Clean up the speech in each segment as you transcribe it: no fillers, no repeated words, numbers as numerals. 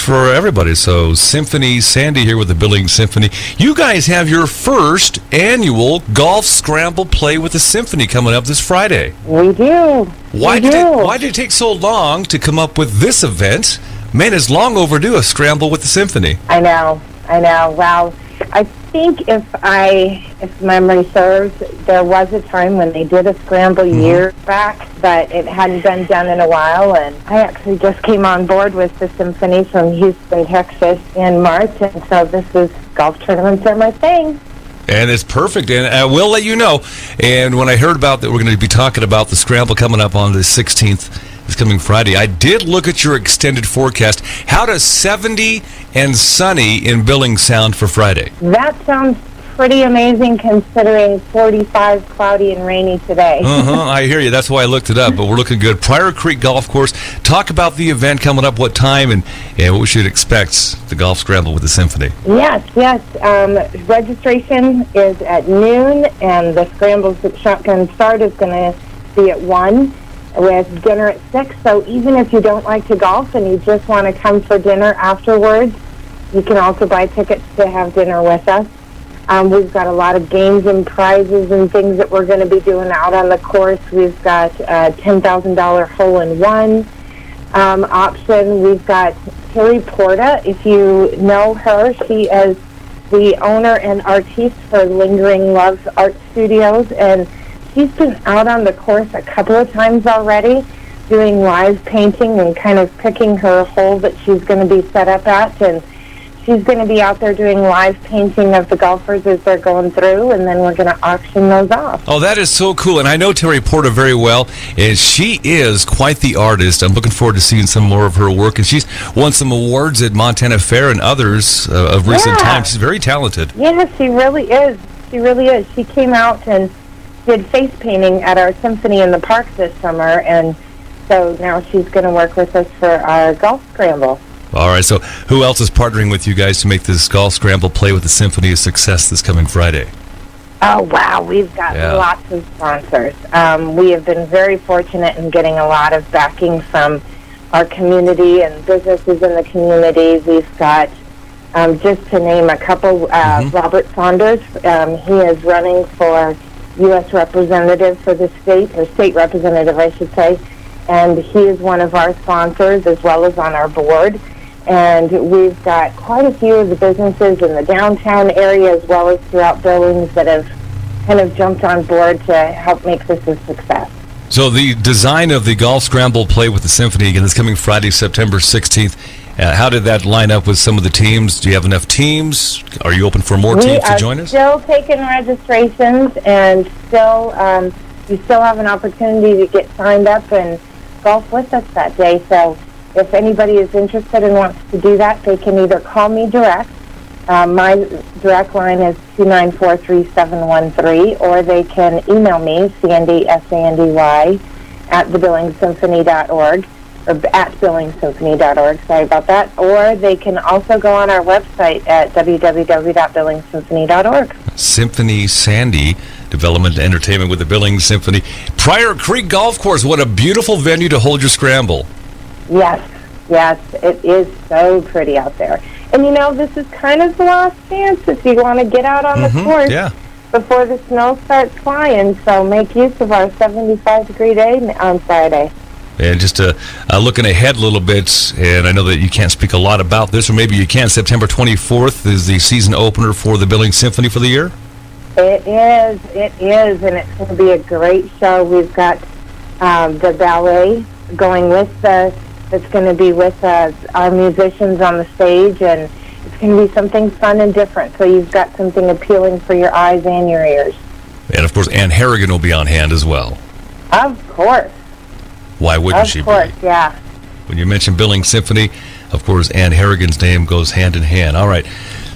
works for everybody. So Symphony, Sandy here with the Billings Symphony. You guys have your first annual Golf Scramble Play with the Symphony coming up this Friday. We do. Why did it take so long to come up with this event? Man, it's long overdue, a Scramble with the Symphony. I know. Well, I think if memory serves, there was a time when they did a scramble years back, but it hadn't been done in a while, and I actually just came on board with the Symphony from Houston, Texas in March, and so golf tournaments are my thing. And it's perfect, and I will let you know. And when I heard about that, we're going to be talking about the Scramble coming up on the 16th, this coming Friday, I did look at your extended forecast. How does 70 and sunny in Billings sound for Friday? That sounds pretty amazing considering 45 cloudy and rainy today. I hear you. That's why I looked it up, but we're looking good. Pryor Creek Golf Course. Talk about the event coming up, what time, and what we should expect, the Golf Scramble with the Symphony. Yes. Registration is at noon, and the Scramble Shotgun start is going to be at 1 with dinner at 6. So even if you don't like to golf and you just want to come for dinner afterwards, you can also buy tickets to have dinner with us. We've got a lot of games and prizes and things that we're going to be doing out on the course. We've got a $10,000 hole-in-one option. We've got Terry Porta. If you know her, she is the owner and artiste for Lingering Love Art Studios, and she's been out on the course a couple of times already doing live painting and kind of picking her hole that she's going to be set up at, and she's going to be out there doing live painting of the golfers as they're going through, and then we're going to auction those off. Oh, that is so cool. And I know Terry Porta very well, and she is quite the artist. I'm looking forward to seeing some more of her work. And she's won some awards at Montana Fair and others of recent times. She's very talented. Yeah, she really is. She came out and did face painting at our Symphony in the Park this summer, and so now she's going to work with us for our Golf Scramble. All right, so who else is partnering with you guys to make this Golf Scramble Play with the Symphony a success this coming Friday? Oh, wow, we've got lots of sponsors. We have been very fortunate in getting a lot of backing from our community and businesses in the community. We've got, just to name a couple, Robert Saunders. He is running for U.S. representative for the state, or state representative, I should say, and he is one of our sponsors as well as on our board. And we've got quite a few of the businesses in the downtown area as well as throughout Billings that have kind of jumped on board to help make this a success. So the design of the Golf Scramble Play with the Symphony, again, is coming Friday, September 16th. How did that line up with some of the teams? Do you have enough teams? Are you open for more teams to join us? We are still taking registrations, and you still have an opportunity to get signed up and golf with us that day. So if anybody is interested and wants to do that, they can either call me direct. My direct line is 294-3713, or they can email me, Sandy, S-A-N-D-Y, at thebillingssymphony.org, or at billingssymphony.org, sorry about that. Or they can also go on our website at www.billingssymphony.org. Symphony Sandy, Development and Entertainment with the Billings Symphony. Pryor Creek Golf Course, what a beautiful venue to hold your scramble. Yes, it is so pretty out there. And this is kind of the last chance if you want to get out on the course before the snow starts flying. So make use of our 75-degree day on Friday. And just looking ahead a little bit, and I know that you can't speak a lot about this, or maybe you can, September 24th is the season opener for the Billings Symphony for the year? It is, and it's going to be a great show. We've got the ballet going with us. It's going to be with our musicians on the stage, and it's going to be something fun and different. So you've got something appealing for your eyes and your ears. And, of course, Ann Harrigan will be on hand as well. Of course. Why wouldn't she be? Of course, yeah. When you mention Billings Symphony, of course, Ann Harrigan's name goes hand in hand. All right.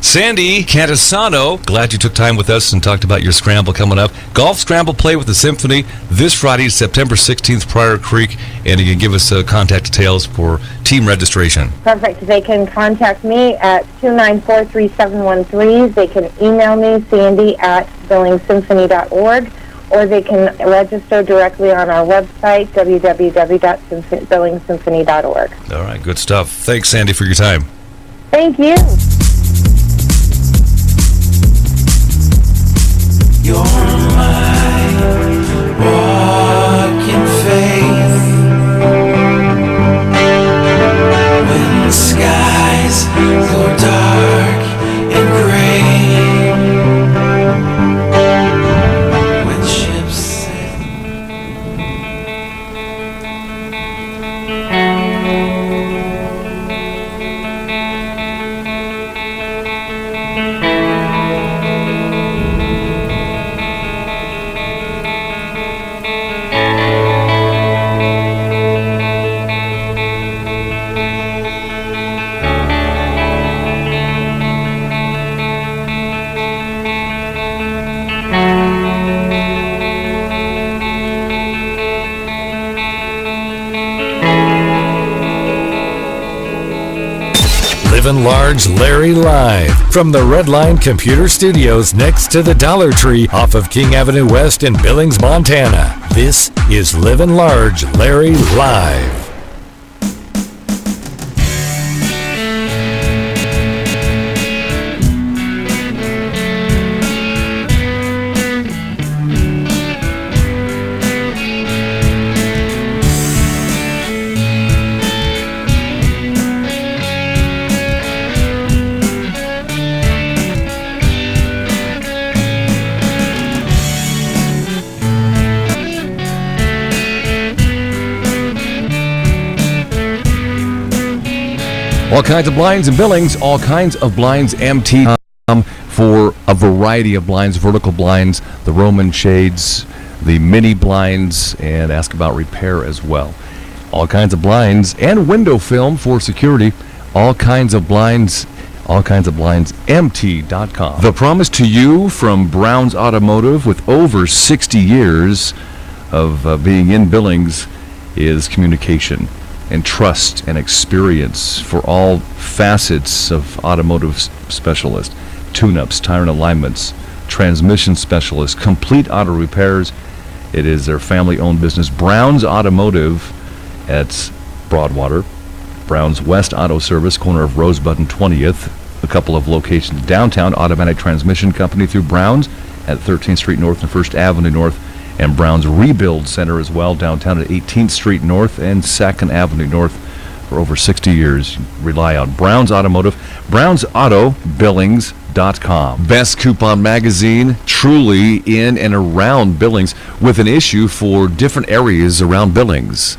Sandy Cantisano, glad you took time with us and talked about your scramble coming up. Golf Scramble Play with the Symphony this Friday, September 16th, Pryor Creek. And you can give us contact details for team registration. Perfect. They can contact me at 294-3713. They can email me, Sandy at billingssymphony.org. Or they can register directly on our website, www.billingssymphony.org. All right, good stuff. Thanks, Sandy, for your time. Thank you. You're my walk in faith. When the skies go dark and gray, when ships sail. Livin Large Larry live from the Redline Computer Studios next to the Dollar Tree off of King Avenue West in Billings, Montana. This is Livin Large Larry live. All kinds of blinds and Billings, all kinds of blinds, MT for a variety of blinds, vertical blinds, the Roman shades, the mini blinds, and ask about repair as well. All kinds of blinds and window film for security, all kinds of blinds, MT.com. The promise to you from Brown's Automotive, with over 60 years of being in Billings, is communication and trust and experience for all facets of automotive specialist, tune-ups, tire and alignments, transmission specialists, complete auto repairs. It is their family-owned business, Brown's Automotive at Broadwater, Brown's West Auto Service, corner of Rosebud and 20th, a couple of locations downtown, Automatic Transmission Company through Brown's at 13th Street North and 1st Avenue North, and Brown's Rebuild Center as well, downtown at 18th Street North and 2nd Avenue North. For over 60 years, rely on Brown's Automotive, BrownsAutoBillings.com. Best coupon magazine, truly in and around Billings, with an issue for different areas around Billings.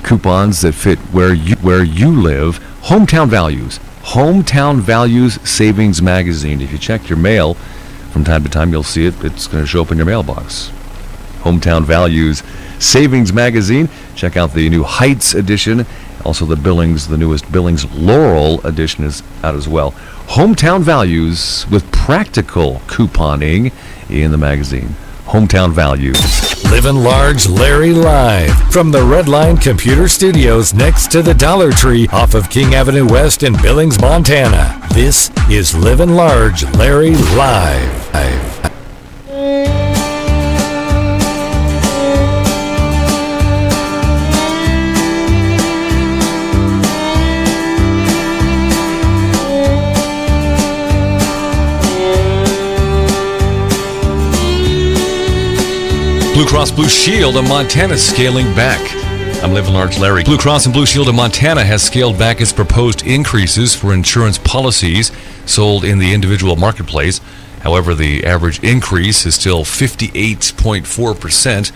Coupons that fit where you live. Hometown Values Savings Magazine. If you check your mail from time to time, you'll see it. It's going to show up in your mailbox. Hometown Values Savings Magazine. Check out the new Heights edition. Also the newest Billings Laurel edition is out as well. Hometown Values with practical couponing in the magazine. Hometown Values. Livin Large Larry live from the Redline Computer Studios next to the Dollar Tree off of King Avenue West in Billings, Montana. This is Livin Large Larry live. Blue Cross Blue Shield of Montana scaling back. I'm Livin Large Larry. Blue Cross and Blue Shield of Montana has scaled back its proposed increases for insurance policies sold in the individual marketplace. However, the average increase is still 58.4%,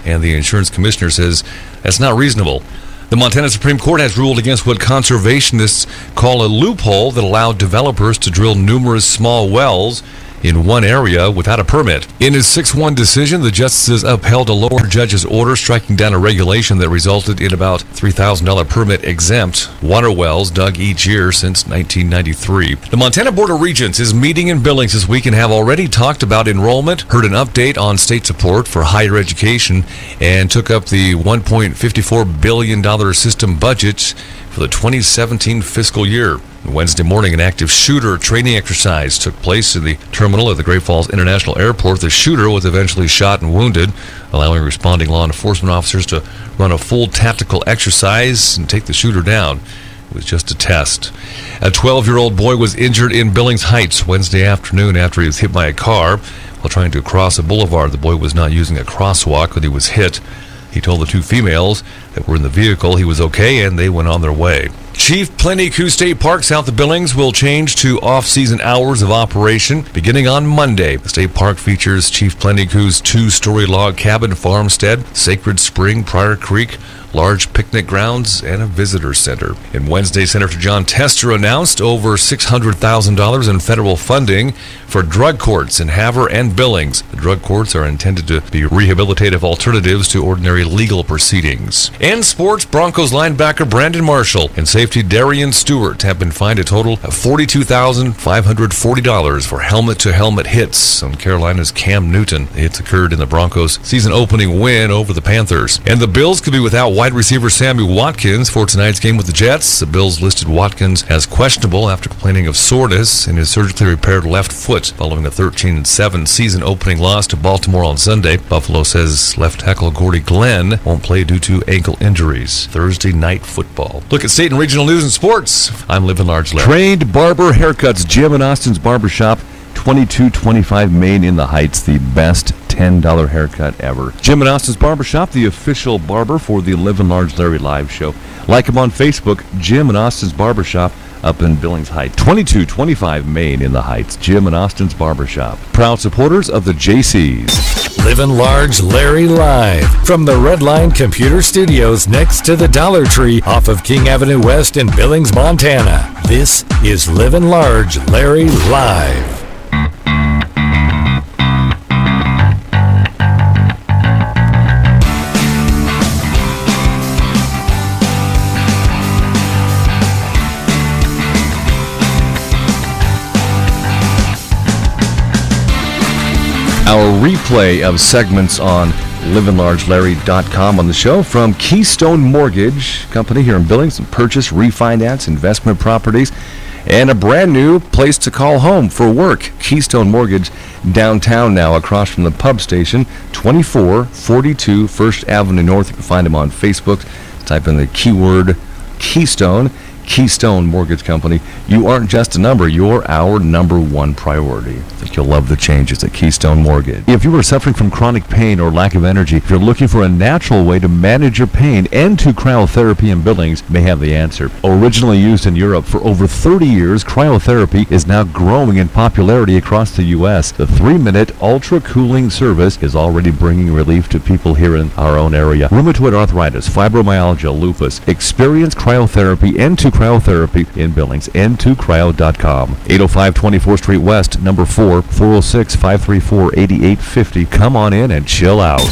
and the insurance commissioner says that's not reasonable. The Montana Supreme Court has ruled against what conservationists call a loophole that allowed developers to drill numerous small wells in one area without a permit. In his 6-1 decision, the justices upheld a lower judge's order striking down a regulation that resulted in about $3,000 permit-exempt water wells dug each year since 1993. The Montana Board of Regents is meeting in Billings this week and have already talked about enrollment, heard an update on state support for higher education, and took up the $1.54 billion system budget for the 2017 fiscal year. Wednesday morning, an active shooter training exercise took place in the terminal at the Great Falls International Airport. The shooter was eventually shot and wounded, allowing responding law enforcement officers to run a full tactical exercise and take the shooter down. It was just a test. A 12-year-old boy was injured in Billings Heights Wednesday afternoon after he was hit by a car while trying to cross a boulevard. The boy was not using a crosswalk when he was hit. He told the two females that were in the vehicle he was okay, and they went on their way. Chief Plenty-Coup State Park south of Billings will change to off-season hours of operation beginning on Monday. The state park features Chief Plenty-Coup's two-story log cabin farmstead, Sacred Spring, Pryor Creek, large picnic grounds, and a visitor center. And Wednesday, Senator John Tester announced over $600,000 in federal funding for drug courts in Havre and Billings. The drug courts are intended to be rehabilitative alternatives to ordinary legal proceedings. And sports, Broncos linebacker Brandon Marshall and safety Darian Stewart have been fined a total of $42,540 for helmet-to-helmet hits on Carolina's Cam Newton. The hits occurred in the Broncos' season-opening win over the Panthers. And the Bills could be without wide receiver Sammy Watkins for tonight's game with the Jets. The Bills listed Watkins as questionable after complaining of soreness in his surgically repaired left foot following a 13-7 season-opening loss to Baltimore on Sunday. Buffalo says left tackle Gordy Glenn won't play due to ankle injuries. Thursday night football. Look at state and regional news and sports. I'm Livin Large Larry. Trained barber haircuts. Jim and Austin's Barbershop, 2225 Main in the Heights, the best $10 haircut ever. Jim and Austin's Barbershop, the official barber for the Livin Large Larry live show. Like him on Facebook, Jim and Austin's Barbershop up in Billings Heights, 2225 Main in the Heights. Jim and Austin's Barbershop. Proud supporters of the JCs. Livin Large Larry live from the Redline Computer Studios next to the Dollar Tree off of King Avenue West in Billings, Montana. This is Livin Large Larry live. Our replay of segments on livinlargelarry.com on the show from Keystone Mortgage Company here in Billings. Purchase, refinance, investment properties, and a brand new place to call home for work. Keystone Mortgage downtown now across from the pub station, 2442 First Avenue North. You can find them on Facebook. Type in the keyword Keystone. Keystone Mortgage Company. You aren't just a number, you're our number one priority. I think you'll love the changes at Keystone Mortgage. If you are suffering from chronic pain or lack of energy, if you're looking for a natural way to manage your pain, N2 Cryotherapy in Billings may have the answer. Originally used in Europe for over 30 years, cryotherapy is now growing in popularity across the U.S. The 3-minute ultra cooling service is already bringing relief to people here in our own area. Rheumatoid arthritis, fibromyalgia, lupus. Experience cryotherapy, N2 Cryotherapy in Billings, n2cryo.com. 805 24th Street West, number 4, 406-534-8850. Come on in and chill out.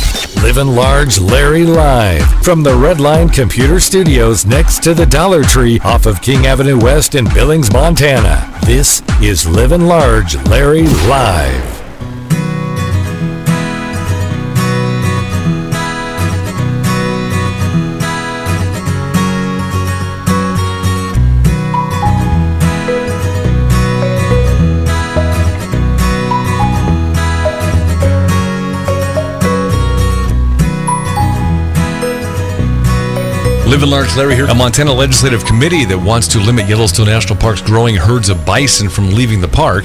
Livin Large Larry live from the Redline Computer Studios next to the Dollar Tree off of King Avenue West in Billings, Montana. This is Livin Large Larry live. Livin Large Larry here. A Montana legislative committee that wants to limit Yellowstone National Park's growing herds of bison from leaving the park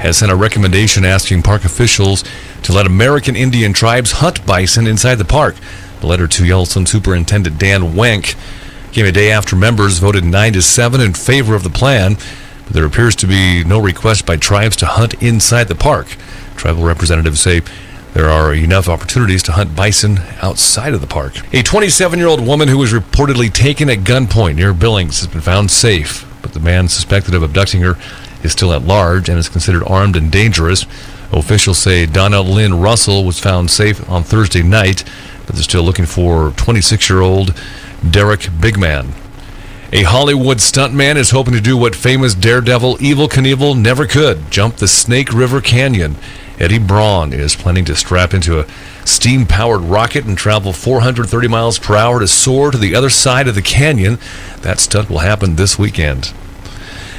has sent a recommendation asking park officials to let American Indian tribes hunt bison inside the park. The letter to Yellowstone Superintendent Dan Wenck came a day after members voted 9-7 in favor of the plan, but there appears to be no request by tribes to hunt inside the park. Tribal representatives say there are enough opportunities to hunt bison outside of the park. A 27-year-old woman who was reportedly taken at gunpoint near Billings has been found safe, but the man suspected of abducting her is still at large and is considered armed and dangerous. Officials say Donna Lynn Russell was found safe on Thursday night, but they're still looking for 26-year-old Derek Bigman. A Hollywood stuntman is hoping to do what famous daredevil Evel Knievel never could, jump the Snake River Canyon. Eddie Braun is planning to strap into a steam-powered rocket and travel 430 miles per hour to soar to the other side of the canyon. That stunt will happen this weekend.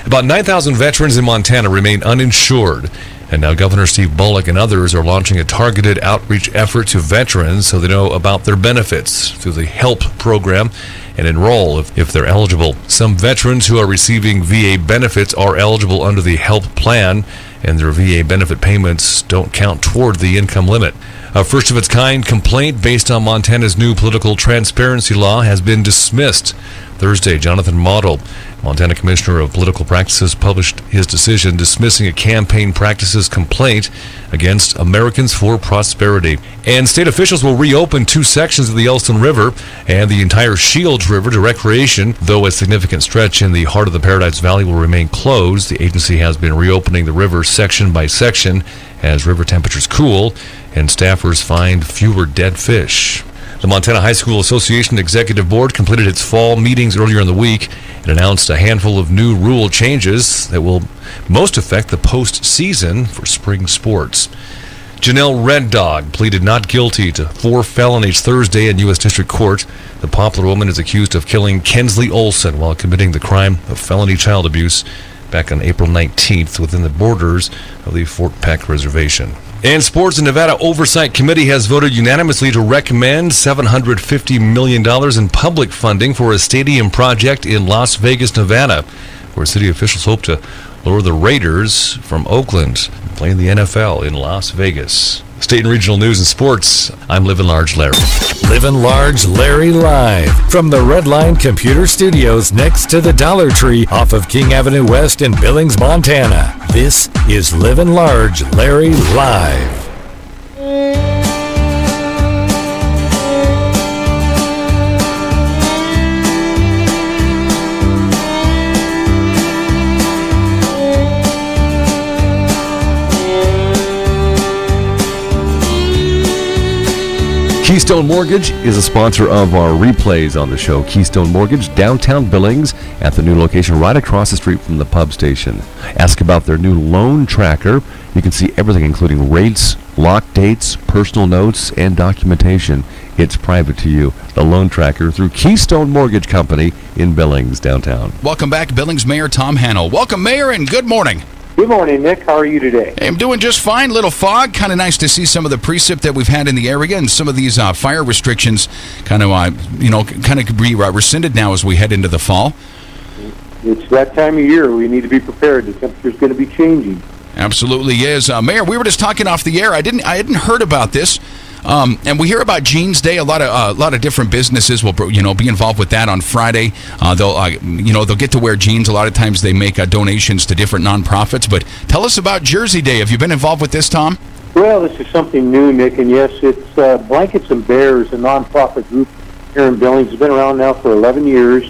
About 9,000 veterans in Montana remain uninsured And now Governor Steve Bullock and others are launching a targeted outreach effort to veterans so they know about their benefits through the HELP program and enroll if they're eligible. Some veterans who are receiving VA benefits are eligible under the HELP plan, and their VA benefit payments don't count toward the income limit. A first-of-its-kind complaint based on Montana's new political transparency law has been dismissed. Thursday, Jonathan Model, Montana Commissioner of Political Practices, published his decision dismissing a campaign practices complaint against Americans for Prosperity. And state officials will reopen 2 sections of the Yellowstone River and the entire Shields River to recreation, though a significant stretch in the heart of the Paradise Valley will remain closed. The agency has been reopening the river section by section as river temperatures cool and staffers find fewer dead fish. The Montana High School Association Executive Board completed its fall meetings earlier in the week and announced a handful of new rule changes that will most affect the postseason for spring sports. Janelle Red Dog pleaded not guilty to 4 felonies Thursday in U.S. District Court. The Poplar woman is accused of killing Kensley Olson while committing the crime of felony child abuse back on April 19th within the borders of the Fort Peck Reservation. And sports, the Nevada Oversight Committee has voted unanimously to recommend $750 million in public funding for a stadium project in Las Vegas, Nevada, where city officials hope to lure the Raiders from Oakland and play in the NFL in Las Vegas. State and regional news and sports, I'm Livin Large Larry. Livin Large Larry live from the Redline Computer Studios next to the Dollar Tree off of King Avenue West in Billings, Montana. This is Livin Large Larry live. Keystone Mortgage is a sponsor of our replays on the show. Keystone Mortgage, downtown Billings, at the new location right across the street from the pub station. Ask about their new loan tracker. You can see everything, including rates, lock dates, personal notes, and documentation. It's private to you. The loan tracker through Keystone Mortgage Company in Billings, downtown. Welcome back, Billings Mayor Tom Hannell. Welcome, Mayor, and good morning. Good morning, Nick. How are you today? Hey, I'm doing just fine. Little fog. Kind of nice to see some of the precip that we've had in the area, and some of these fire restrictions kind of be rescinded now as we head into the fall. It's that time of year. We need to be prepared. The temperature's going to be changing. Absolutely is. Mayor, we were just talking off the air. I hadn't heard about this. And we hear about Jeans Day. A lot of different businesses will, be involved with that on Friday. They'll get to wear jeans. A lot of times they make donations to different nonprofits. But tell us about Jersey Day. Have you been involved with this, Tom? Well, this is something new, Nick. And yes, it's Blankets and Bears, a nonprofit group here in Billings. It's been around now for 11 years.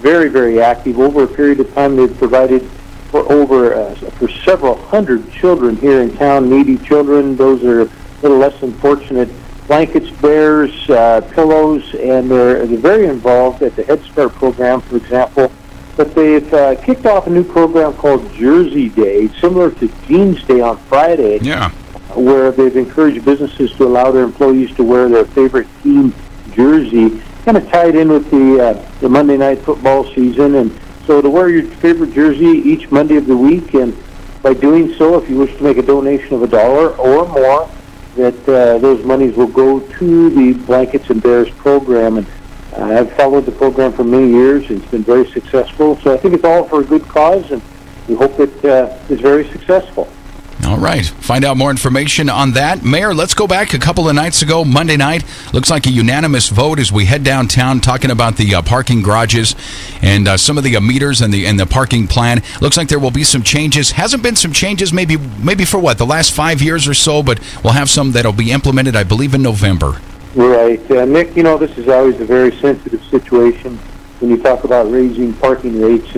Very, very active. Over a period of time, they've provided for several hundred children here in town, needy children. Those are a little less than fortunate. Blankets, bears, pillows, and they're very involved at the Head Start program, for example. But they've kicked off a new program called Jersey Day, similar to Jeans Day on Friday, where they've encouraged businesses to allow their employees to wear their favorite team jersey, kind of tied in with the Monday night football season. And so to wear your favorite jersey each Monday of the week, and by doing so, if you wish to make a donation of $1 or more, that those monies will go to the Blankets and Bears program. And I've followed the program for many years. It's been very successful. So I think it's all for a good cause, and we hope it is very successful. All right. Find out more information on that. Mayor, let's go back a couple of nights ago, Monday night. Looks like a unanimous vote as we head downtown talking about the parking garages and some of the meters and the parking plan. Looks like there will be some changes. Hasn't been some changes maybe for the last 5 years or so, but we'll have some that'll be implemented, I believe, in November. Right. Nick, this is always a very sensitive situation when you talk about raising parking rates.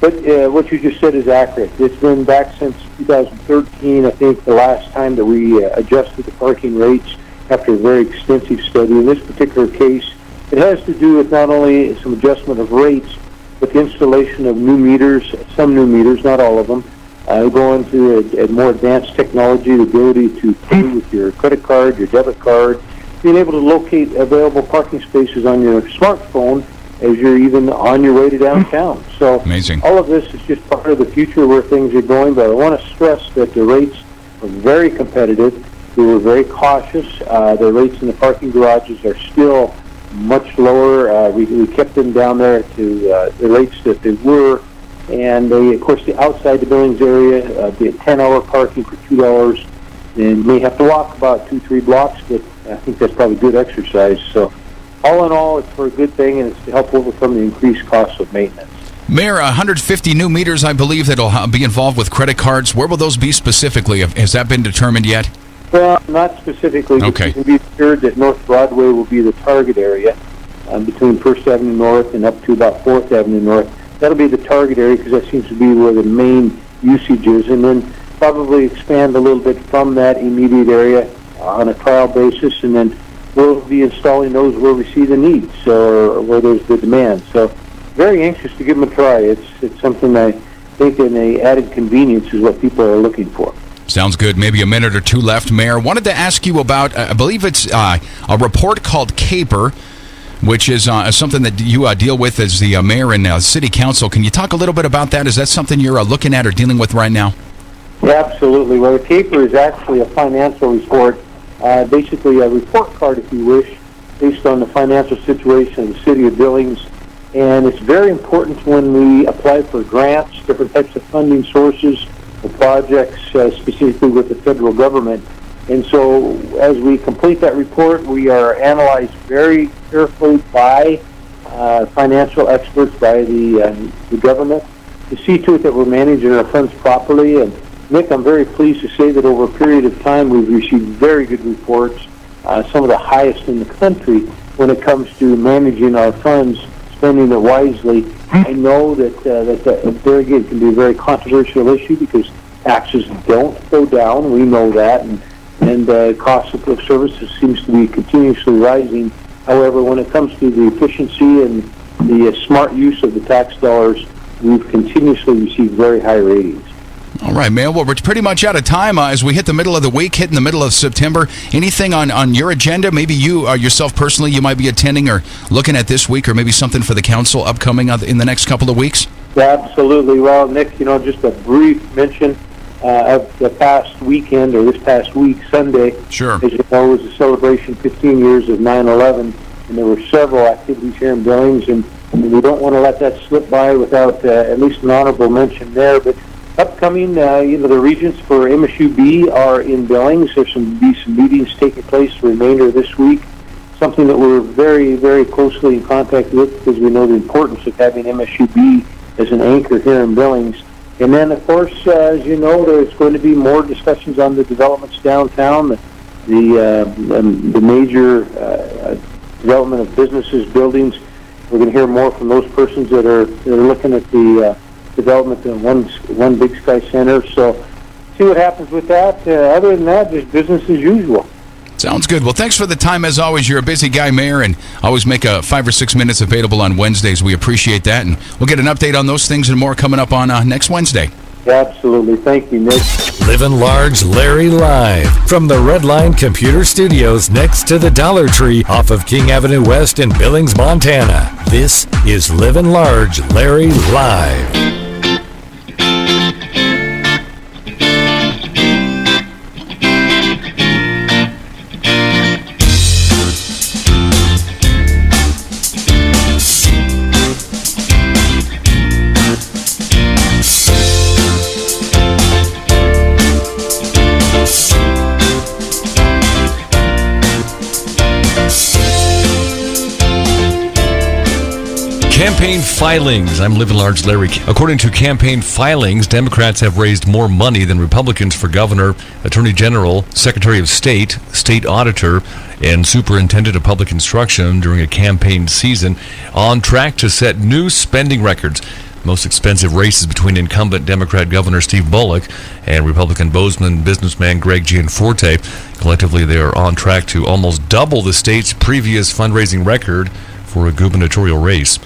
But what you just said is accurate. It's been back since 2013, I think, the last time that we adjusted the parking rates after a very extensive study. In this particular case, it has to do with not only some adjustment of rates, but the installation of new meters, some new meters, not all of them, going to a more advanced technology, the ability to pay with your credit card, your debit card, being able to locate available parking spaces on your smartphone as you're even on your way to downtown. So amazing. All of this is just part of the future where things are going, but I want to stress that the rates were very competitive. We were very cautious. The rates in the parking garages are still much lower. We kept them down there to the rates that they were. And of course, the outside the Billings area, be it 10-hour parking for $2, and you may have to walk about 2-3 blocks, but I think that's probably good exercise. So all in all, it's for a good thing, and it's to help overcome the increased costs of maintenance. Mayor, 150 new meters, I believe, that'll be involved with credit cards. Where will those be specifically? Has that been determined yet? Well, not specifically. Okay. You can be assured that North Broadway will be the target area between 1st Avenue North and up to about 4th Avenue North. That'll be the target area because that seems to be where the main usage is, and then probably expand a little bit from that immediate area on a trial basis, and then we'll be installing those where we see the needs or where there's the demand. So very anxious to give them a try. It's something I think an added convenience is what people are looking for. Sounds good. Maybe a minute or two left, Mayor. Wanted to ask you about, I believe it's a report called CAPER, which is something that you deal with as the mayor and city council. Can you talk a little bit about that? Is that something you're looking at or dealing with right now? Yeah, absolutely. Well, the CAPER is actually a financial report, basically a report card, if you wish, based on the financial situation of the city of Billings. And it's very important when we apply for grants, different types of funding sources for projects, specifically with the federal government. And so as we complete that report, we are analyzed very carefully by financial experts, by the government, to see to it that we're managing our funds properly. And Nick, I'm very pleased to say that over a period of time, we've received very good reports, some of the highest in the country when it comes to managing our funds, spending it wisely. I know that there again can be a very controversial issue because taxes don't go down. We know that, and cost of services seems to be continuously rising. However, when it comes to the efficiency and the smart use of the tax dollars, we've continuously received very high ratings. All right, Mayor. Well, we're pretty much out of time as we hit the middle of the week, hitting the middle of September. Anything on your agenda? Maybe you yourself personally, you might be attending or looking at this week, or maybe something for the council upcoming in the next couple of weeks? Yeah, absolutely. Well, Nick, just a brief mention of the past weekend, or this past week, Sunday. Sure. As you know, was a celebration, 15 years of 9/11, and there were several activities here in Billings, and we don't want to let that slip by without at least an honorable mention there. But upcoming, the regents for MSUB are in Billings. There's some meetings taking place the remainder of this week, something that we're very, very closely in contact with because we know the importance of having MSUB as an anchor here in Billings. And then, of course, as you know, there's going to be more discussions on the developments downtown, the major development of businesses, buildings. We're going to hear more from those persons that are looking at the development of one Big Sky Center. So see what happens with that. Other than that, just business as usual. Sounds good. Well, thanks for the time as always. You're a busy guy, Mayor, and always make 5 or 6 minutes available on Wednesdays. We appreciate that, and we'll get an update on those things and more coming up on next Wednesday. Absolutely. Thank you, Nick. Livin' Large Larry live from the Redline Computer Studios next to the Dollar Tree off of King Avenue West in Billings, Montana. This is Livin' Large Larry live. Campaign filings. I'm Livin' Large Larry. According to campaign filings, Democrats have raised more money than Republicans for governor, attorney general, secretary of state, state auditor, and superintendent of public instruction during a campaign season, on track to set new spending records. Most expensive race is between incumbent Democrat Governor Steve Bullock and Republican Bozeman businessman Greg Gianforte. Collectively, they are on track to almost double the state's previous fundraising record for a gubernatorial race.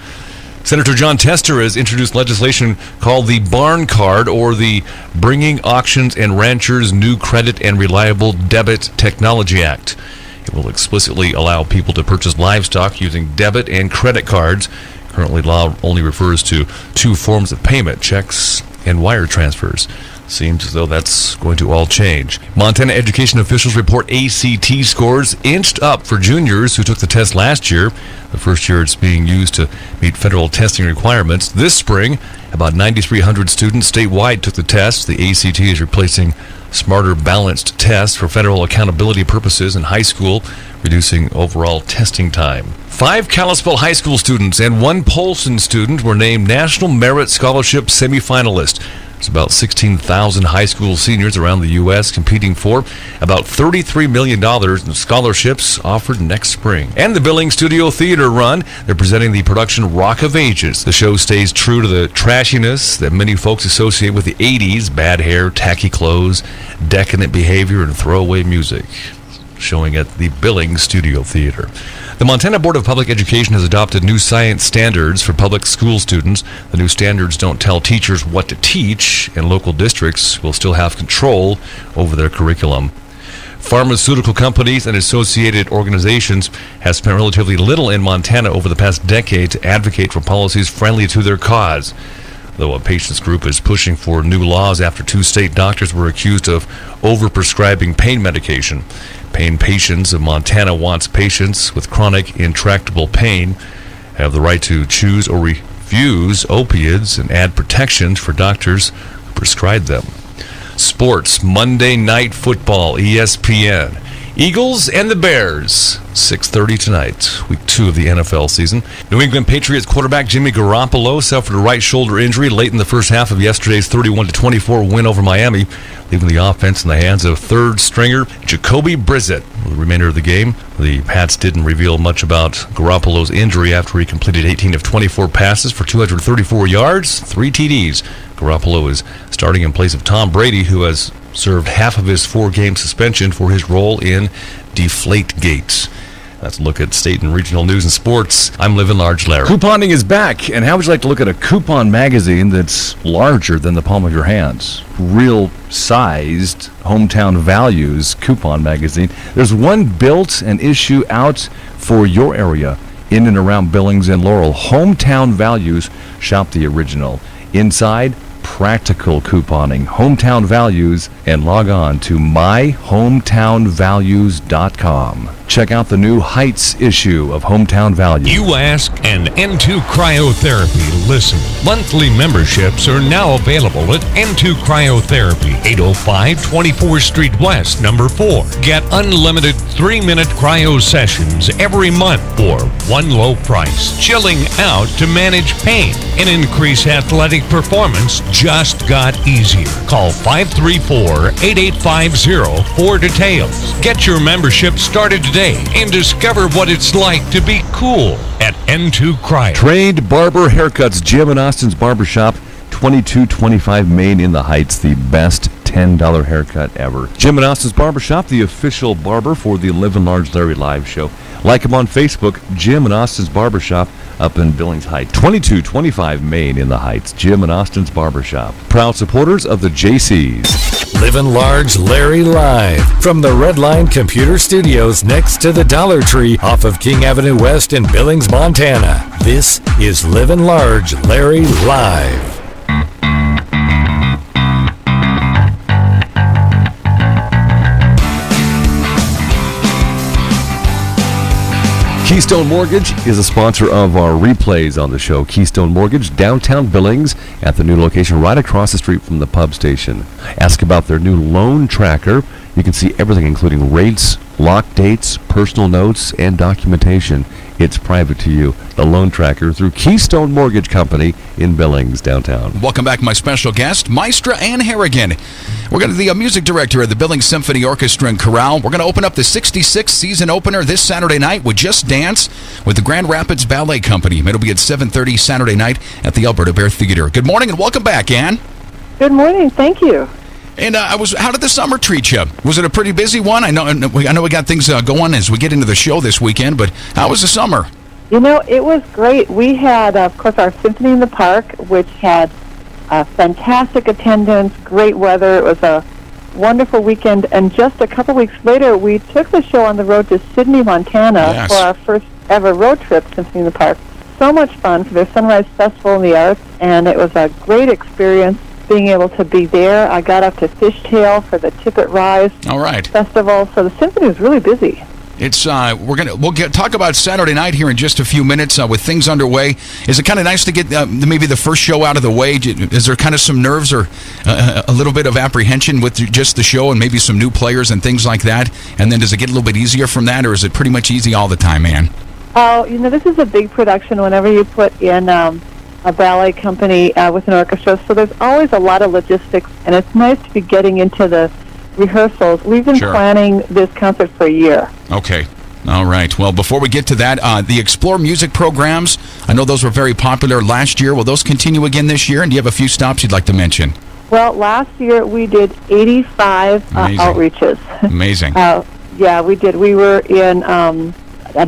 Senator John Tester has introduced legislation called the Barn Card, or the Bringing Auctions and Ranchers New Credit and Reliable Debit Technology Act. It will explicitly allow people to purchase livestock using debit and credit cards. Currently, law only refers to two forms of payment, checks and wire transfers. Seems as though that's going to all change. Montana education officials report ACT scores inched up for juniors who took the test last year. The first year it's being used to meet federal testing requirements. This spring, about 9,300 students statewide took the test. The ACT is replacing smarter balanced tests for federal accountability purposes in high school, reducing overall testing time. 5 Kalispell High School students and 1 Polson student were named National Merit Scholarship semifinalists. There's about 16,000 high school seniors around the U.S. competing for about $33 million in scholarships offered next spring. And the Billings Studio Theater run, they're presenting the production Rock of Ages. The show stays true to the trashiness that many folks associate with the 80s, bad hair, tacky clothes, decadent behavior, and throwaway music. Showing at the Billings Studio Theater. The Montana Board of Public Education has adopted new science standards for public school students. The new standards don't tell teachers what to teach, and local districts will still have control over their curriculum. Pharmaceutical companies and associated organizations have spent relatively little in Montana over the past decade to advocate for policies friendly to their cause. Though a patients group is pushing for new laws after 2 state doctors were accused of overprescribing pain medication. Pain Patients of Montana wants patients with chronic intractable pain have the right to choose or refuse opiates and add protections for doctors who prescribe them. Sports, Monday Night Football, ESPN. Eagles and the Bears, 6:30 tonight, week 2 of the NFL season. New England Patriots quarterback Jimmy Garoppolo suffered a right shoulder injury late in the first half of yesterday's 31-24 win over Miami, leaving the offense in the hands of third stringer Jacoby Brissett. For the remainder of the game, the Pats didn't reveal much about Garoppolo's injury after he completed 18 of 24 passes for 234 yards, 3 TDs. Garoppolo is starting in place of Tom Brady, who has served half of his 4-game suspension for his role in Deflategate. Let's look at state and regional news and sports. I'm Livin Large Larry. Couponing is back, and how would you like to look at a coupon magazine that's larger than the palm of your hands? Real sized Hometown Values coupon magazine. There's one built and issue out for your area in and around Billings and Laurel. Hometown Values, shop the original. Inside, practical couponing, Hometown Values, and log on to myhometownvalues.com. Check out the new Heights issue of Hometown Values. You ask and N2 Cryotherapy listen. Monthly memberships are now available at N2 Cryotherapy, 805 24th Street West, number 4. Get unlimited 3-minute cryo sessions every month for one low price. Chilling out to manage pain and increase athletic performance just got easier. Call 534-8850 for details. Get your membership started today and discover what it's like to be cool at N2 Cryo. Trained Barber Haircuts, Jim and Austin's Barbershop, 2225 Main in the Heights, the best $10 haircut ever. Jim and Austin's Barbershop, the official barber for the Livin Large Larry live show. Like him on Facebook, Jim and Austin's Barbershop up in Billings Heights. 2225 Main in the Heights, Jim and Austin's Barbershop. Proud supporters of the JCs. Livin Large Larry live from the Redline Computer Studios next to the Dollar Tree off of King Avenue West in Billings, Montana. This is Livin Large Larry live. Keystone Mortgage is a sponsor of our replays on the show. Keystone Mortgage, downtown Billings, at the new location right across the street from the pub station. Ask about their new loan tracker. You can see everything, including rates, lock dates, personal notes, and documentation. It's private to you. The loan tracker through Keystone Mortgage Company in Billings, downtown. Welcome back, my special guest, Maestra Ann Harrigan. We're going to be the music director of the Billings Symphony Orchestra and Chorale. We're going to open up the 66th season opener this Saturday night with Just Dance with the Grand Rapids Ballet Company. It'll be at 7:30 Saturday night at the Alberta Bear Theater. Good morning and welcome back, Ann. Good morning. Thank you. And how did the summer treat you? Was it a pretty busy one? I know we got things going as we get into the show this weekend, but how was the summer? You know, it was great. We had, of course, our Symphony in the Park, which had fantastic attendance, great weather. It was a wonderful weekend. And just a couple weeks later, we took the show on the road to Sydney, Montana for our first ever road trip, Symphony in the Park. So much fun for their Sunrise Festival in the Arts, and it was a great experience. being able to be there. I got up to Fishtail for the Tippet Rise All right. Festival, so the symphony was really busy. It's we'll talk about Saturday night here in just a few minutes with things underway. Is it kind of nice to get maybe the first show out of the way? Is there kind of some nerves or a little bit of apprehension with just the show and maybe some new players and things like that? And then does it get a little bit easier from that, or is it pretty much easy all the time, man? Oh, this is a big production whenever you put in a ballet company with an orchestra, so there's always a lot of logistics, and it's nice to be getting into the rehearsals. We've been planning this concert for a year. Okay. All right. Well, before we get to that, the Explore music programs, I know those were very popular last year. Will those continue again this year? And do you have a few stops you'd like to mention? Well, last year we did 85 outreaches. Amazing. Yeah, we did. We were in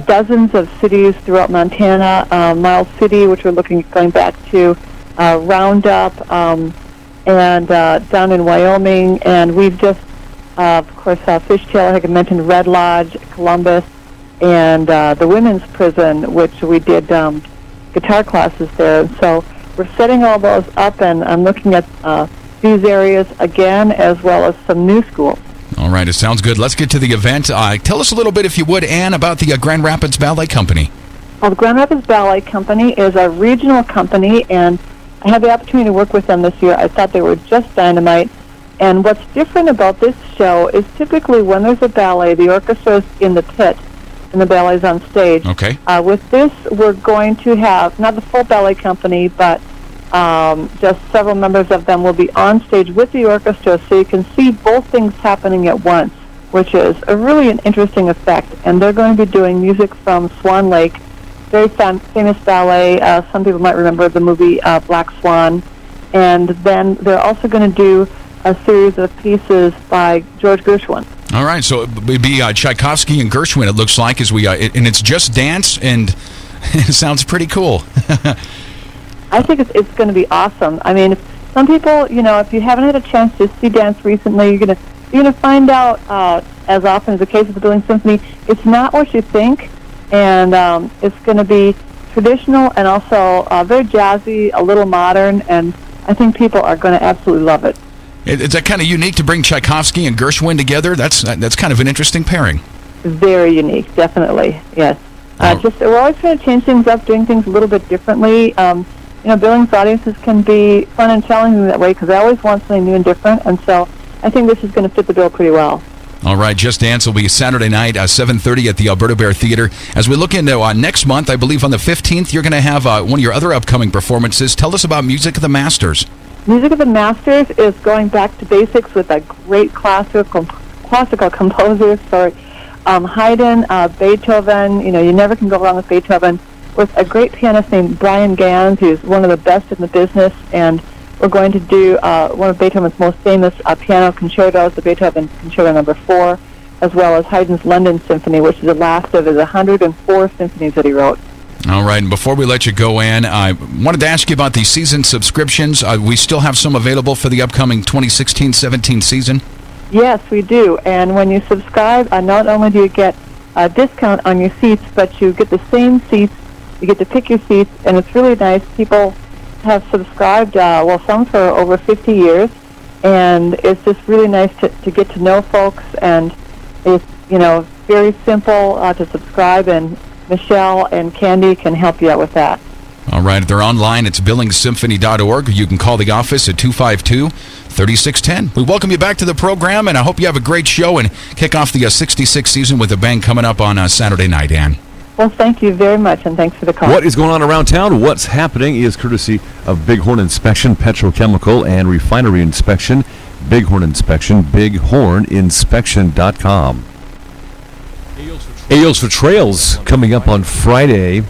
dozens of cities throughout Montana, Miles City, which we're going back to, Roundup, and down in Wyoming. And we've just, of course, Fishtail, like I mentioned, Red Lodge, Columbus, and the women's prison, which we did guitar classes there. And so we're setting all those up, and I'm looking at these areas again, as well as some new schools. All right, it sounds good. Let's get to the event. Tell us a little bit, if you would, Ann, about the Grand Rapids Ballet Company. Well, the Grand Rapids Ballet Company is a regional company, and I had the opportunity to work with them this year. I thought they were just dynamite. And what's different about this show is typically when there's a ballet, the orchestra's in the pit, and the ballet's on stage. Okay. With this, we're going to have, not the full ballet company, but just several members of them will be on stage with the orchestra, so you can see both things happening at once, which is really an interesting effect. And they're going to be doing music from Swan Lake, very famous ballet. Some people might remember the movie Black Swan. And then they're also going to do a series of pieces by George Gershwin. All right, so it would be Tchaikovsky and Gershwin, it looks like, as we and it's just dance, and it sounds pretty cool. I think it's going to be awesome. I mean, some people, if you haven't had a chance to see dance recently, you're going to find out, as often as the case with the Billings Symphony, it's not what you think, and it's going to be traditional and also very jazzy, a little modern, and I think people are going to absolutely love it. Is that kind of unique to bring Tchaikovsky and Gershwin together? That's kind of an interesting pairing. Very unique, definitely, yes. We're always trying to change things up, doing things a little bit differently. Billings audiences can be fun and challenging that way because they always want something new and different, and so I think this is going to fit the bill pretty well. All right, Just Dance will be Saturday night, 7:30 at the Alberta Bear Theatre. As we look into next month, I believe on the 15th, you're going to have one of your other upcoming performances. Tell us about Music of the Masters. Music of the Masters is going back to basics with a great classical composer. Haydn, Beethoven. You never can go wrong with Beethoven. With a great pianist named Brian Gans, who's one of the best in the business, and we're going to do one of Beethoven's most famous piano concertos, the Beethoven Concerto No. 4, as well as Haydn's London Symphony, which is the last of his 104 symphonies that he wrote. All right, and before we let you go, Ann, I wanted to ask you about the season subscriptions. We still have some available for the upcoming 2016-17 season? Yes, we do. And when you subscribe, not only do you get a discount on your seats, but you get the same seats. You get to pick your seats, and it's really nice. People have subscribed, some for over 50 years, and it's just really nice to get to know folks, and it's, very simple to subscribe, and Michelle and Candy can help you out with that. All right, they're online. It's billingssymphony.org. You can call the office at 252-3610. We welcome you back to the program, and I hope you have a great show and kick off the 66th season with a bang coming up on Saturday night, Ann. Well, thank you very much, and thanks for the call. What is going on around town? What's happening is courtesy of Bighorn Inspection, Petrochemical, and Refinery Inspection. Bighorn Inspection, bighorninspection.com. Ales for Trails coming up on Friday,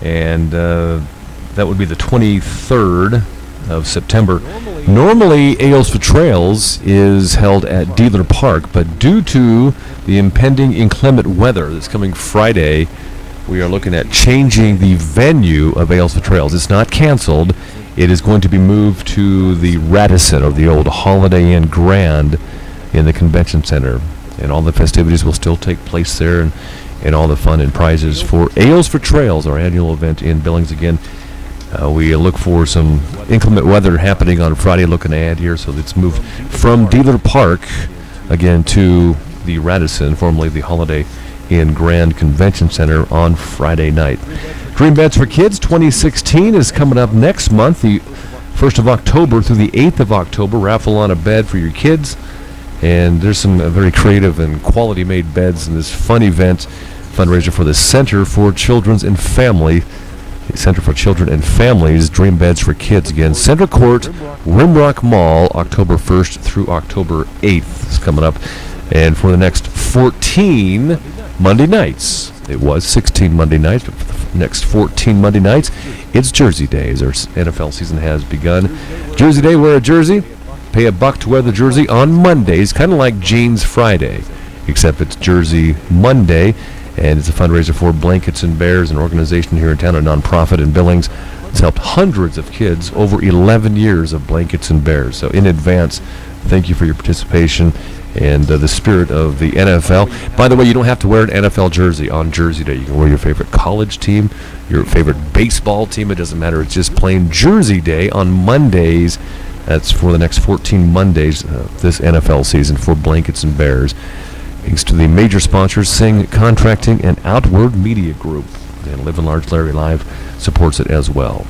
and that would be the 23rd of September. Normally, Ales for Trails is held at Dealer Park, but due to the impending inclement weather that's coming Friday, we are looking at changing the venue of Ales for Trails. It's not canceled. It is going to be moved to the Radisson, or the old Holiday Inn Grand, in the convention center. And all the festivities will still take place there, and all the fun and prizes for Ales for Trails, our annual event in Billings. Again, We look for some inclement weather happening on Friday, looking ahead here, so let's move from Dealer Park again to the Radisson, formerly the Holiday Inn Grand Convention Center, on Friday night. Dream Beds for Kids 2016 is coming up next month, the 1st of October through the 8th of October. Raffle on a bed for your kids, and there's some very creative and quality-made beds in this fun event, fundraiser for the Center for Children's and Family. Center for Children and Families, Dream Beds for Kids again. Center Court, Rimrock Mall, October 1st through October 8th is coming up. And for the next 14 Monday nights, it was 16 Monday nights, but for the next 14 Monday nights, it's Jersey Day as our NFL season has begun. Jersey Day, wear a jersey, pay $1 to wear the jersey on Mondays, kind of like Jeans Friday, except it's Jersey Monday. And it's a fundraiser for Blankets and Bears, an organization here in town, a nonprofit in Billings. It's helped hundreds of kids over 11 years of Blankets and Bears. So in advance, thank you for your participation and the spirit of the NFL. By the way, you don't have to wear an NFL jersey on Jersey Day. You can wear your favorite college team, your favorite baseball team. It doesn't matter. It's just plain Jersey Day on Mondays. That's for the next 14 Mondays this NFL season for Blankets and Bears. Thanks to the major sponsors, Sing Contracting and Outward Media Group. And Livin Large Larry Live supports it as well.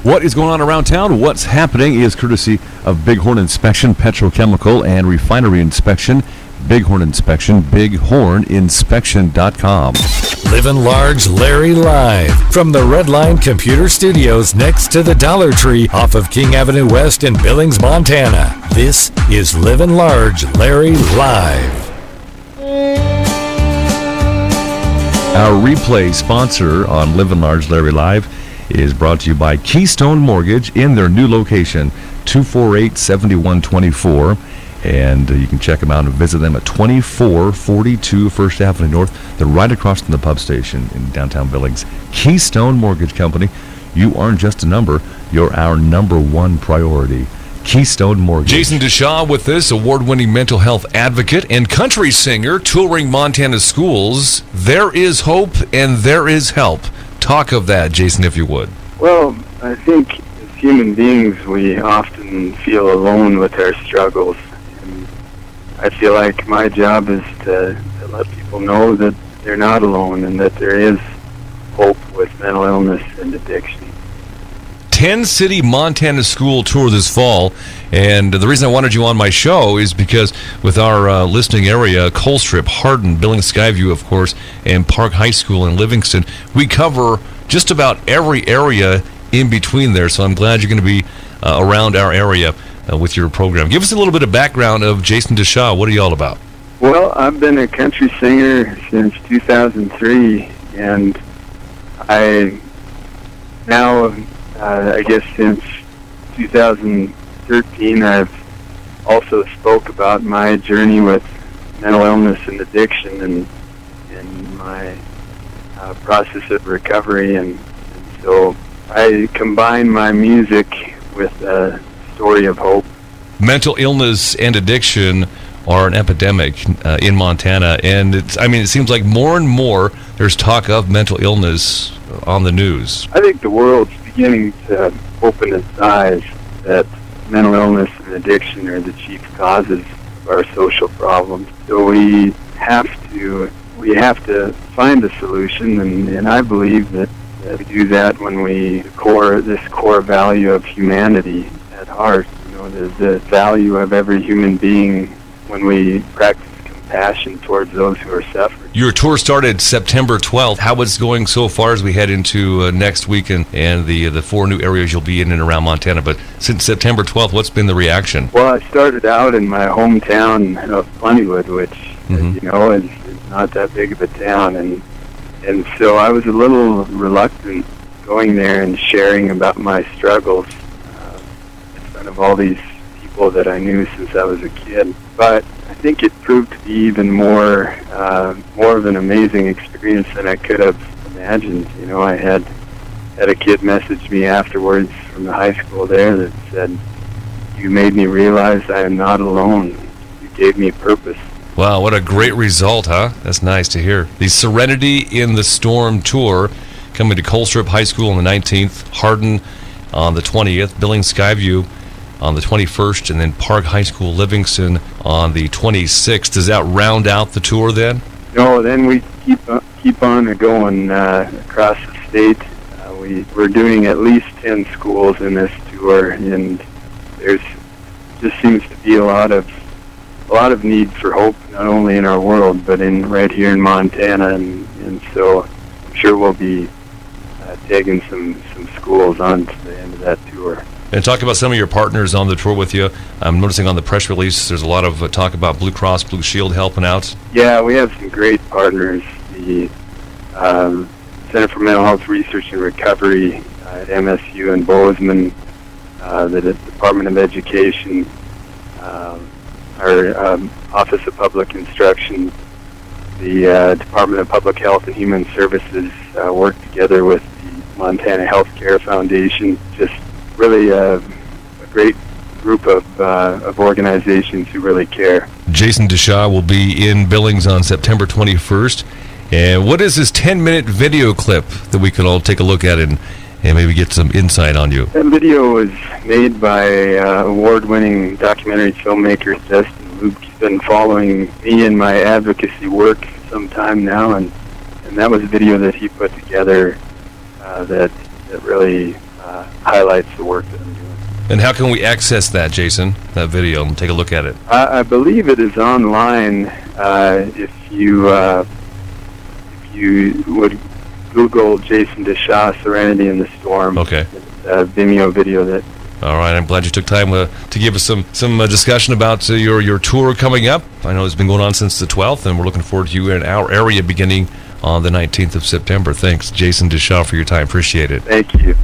What is going on around town? What's happening is courtesy of Bighorn Inspection, Petrochemical, and Refinery Inspection. Bighorn Inspection, bighorninspection.com. Livin Large Larry Live from the Red Line Computer Studios next to the Dollar Tree off of King Avenue West in Billings, Montana. This is Livin Large Larry Live. Our replay sponsor on Livin Large Larry Live is brought to you by Keystone Mortgage in their new location, 248-7124. And you can check them out and visit them at 2442 First Avenue North. They're right across from the pub station in downtown Billings. Keystone Mortgage Company. You aren't just a number, you're our number one priority. Keystone Mortgage. Jason DeShaw with this, award-winning mental health advocate and country singer touring Montana schools. There is hope and there is help. Talk of that, Jason, if you would. Well, I think as human beings, we often feel alone with our struggles. And I feel like my job is to let people know that they're not alone and that there is hope with mental illness and addiction. 10-city Montana school tour this fall, and the reason I wanted you on my show is because with our listening area, Colstrip, Hardin, Billings Skyview, of course, and Park High School in Livingston, we cover just about every area in between there, so I'm glad you're going to be around our area with your program. Give us a little bit of background of Jason DeShaw. What are you all about? Well, I've been a country singer since 2003, and I now... I guess since 2013, I've also spoke about my journey with mental illness and addiction and my process of recovery. And so I combine my music with a story of hope. Mental illness and addiction are an epidemic in Montana, and it seems like more and more there's talk of mental illness on the news. I think the world's beginning to open its eyes that mental illness and addiction are the chief causes of our social problems. So we have to find a solution, and I believe that we do that when this core value of humanity at heart. You know, the value of every human being when we practice compassion towards those who are suffering. Your tour started September 12th. How is it going so far as we head into next week and the 4 new areas you'll be in and around Montana? But since September 12th, what's been the reaction? Well, I started out in my hometown of Plentywood, which, as you know, is not that big of a town. And so I was a little reluctant going there and sharing about my struggles in front of all these people that I knew since I was a kid. But I think it proved to be even more of an amazing experience than I could have imagined. You know, I had a kid message me afterwards from the high school there that said, "You made me realize I am not alone. You gave me purpose." Wow, what a great result, huh? That's nice to hear. The Serenity in the Storm tour coming to Colstrip High School on the 19th, Hardin on the 20th, Billings Skyview on the 21st, and then Park High School Livingston on the 26th. Does that round out the tour then? No, then we keep on going across the state. We're doing at least 10 schools in this tour, and there's just seems to be a lot of need for hope, not only in our world, but right here in Montana, and so I'm sure we'll be taking some schools on to the end of that tour. And talk about some of your partners on the tour with you. I'm noticing on the press release there's a lot of talk about Blue Cross Blue Shield helping out. Yeah, we have some great partners. The Center for Mental Health Research and Recovery at MSU and Bozeman, the Department of Education, our Office of Public Instruction, the Department of Public Health and Human Services work together with the Montana Healthcare Foundation. Just really a great group of organizations who really care. Jason DeShaw will be in Billings on September 21st. And what is this 10-minute video clip that we can all take a look at and maybe get some insight on you? That video was made by award-winning documentary filmmaker Destin Luke. He's been following me in my advocacy work some time now, and that was a video that he put together that really highlights the work that I'm doing. And how can we access that, Jason, that video, and take a look at it? I believe it is online. If you would Google Jason DeShaw, Serenity in the Storm. Okay. It's a Vimeo video that. All right, I'm glad you took time to give us some discussion about your tour coming up. I know it's been going on since the 12th, and we're looking forward to you in our area beginning on the 19th of September. Thanks, Jason DeShaw, for your time. Appreciate it. Thank you.